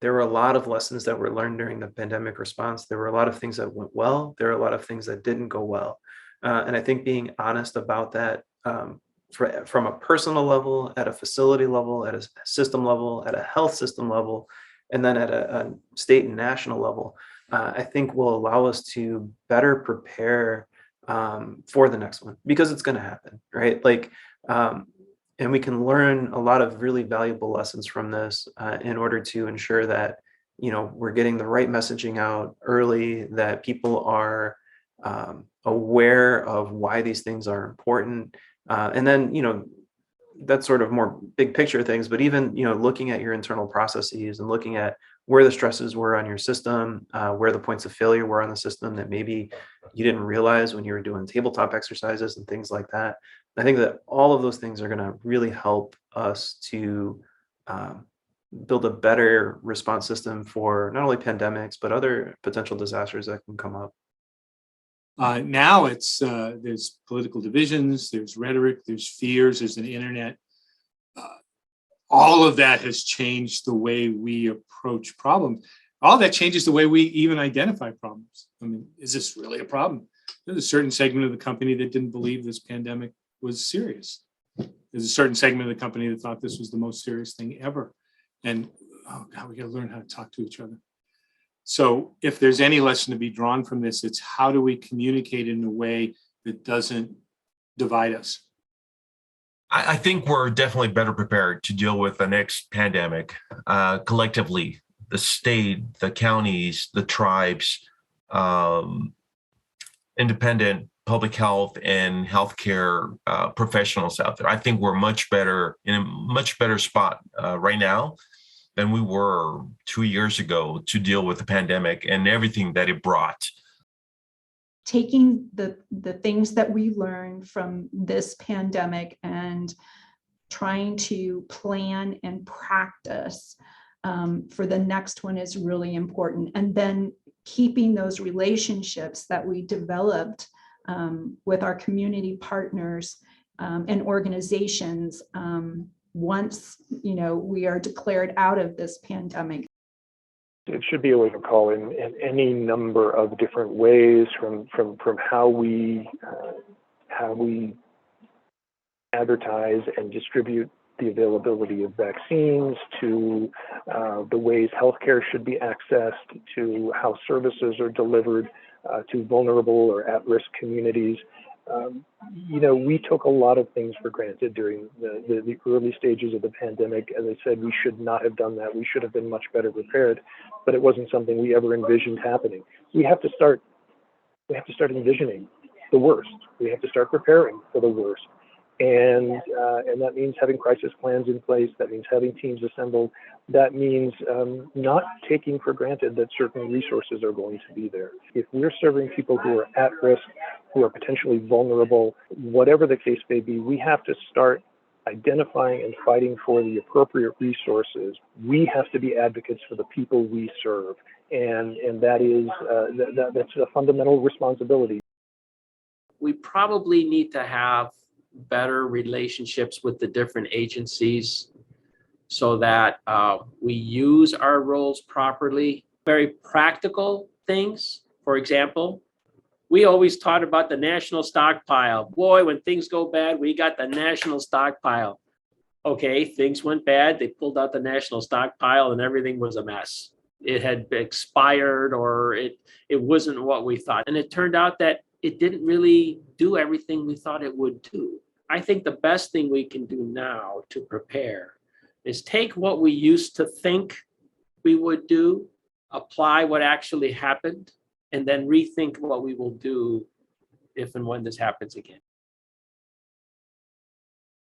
there were a lot of lessons that were learned during the pandemic response. There were a lot of things that went well. There were a lot of things that didn't go well. And I think being honest about that, from a personal level, at a facility level, at a system level, at a health system level, and then at a state and national level, I think will allow us to better prepare for the next one, because it's going to happen, right? And we can learn a lot of really valuable lessons from this in order to ensure that, we're getting the right messaging out early, that people are aware of why these things are important. And then, that's sort of more big picture things, but even, looking at your internal processes and looking at where the stresses were on your system, where the points of failure were on the system that maybe you didn't realize when you were doing tabletop exercises and things like that. I think that all of those things are going to really help us to build a better response system for not only pandemics, but other potential disasters that can come up. Now there's political divisions, there's rhetoric, there's fears, there's an internet. All of that has changed the way we approach problems. All that changes the way we even identify problems. I mean, is this really a problem? There's a certain segment of the company that didn't believe this pandemic was serious. There's a certain segment of the company that thought this was the most serious thing ever. And oh God, we got to learn how to talk to each other. So if there's any lesson to be drawn from this, it's how do we communicate in a way that doesn't divide us? I think we're definitely better prepared to deal with the next pandemic collectively. The state, the counties, the tribes, independent public health and healthcare professionals out there. I think we're much better, in a much better spot right now than we were 2 years ago to deal with the pandemic and everything that it brought. Taking the things that we learned from this pandemic and trying to plan and practice for the next one is really important. And then keeping those relationships that we developed with our community partners and organizations once we are declared out of this pandemic. It should be able to call in any number of different ways, from how we advertise and distribute the availability of vaccines, to the ways healthcare should be accessed, to how services are delivered to vulnerable or at-risk communities. We took a lot of things for granted during the early stages of the pandemic. As I said, we should not have done that. We should have been much better prepared, but it wasn't something we ever envisioned happening. We have to start envisioning the worst. We have to start preparing for the worst. And that means having crisis plans in place. That means having teams assembled. That means not taking for granted that certain resources are going to be there. If we're serving people who are at risk, who are potentially vulnerable, whatever the case may be, we have to start identifying and fighting for the appropriate resources. We have to be advocates for the people we serve, and that's a fundamental responsibility. We probably need to have better relationships with the different agencies so that we use our roles properly. Very practical things. For example, we always taught about the national stockpile. Boy, when things go bad, we got the national stockpile. Okay, things went bad. They pulled out the national stockpile and everything was a mess. It had expired, or it wasn't what we thought. And it turned out that it didn't really do everything we thought it would do. I think the best thing we can do now to prepare is take what we used to think we would do, apply what actually happened, and then rethink what we will do if and when this happens again.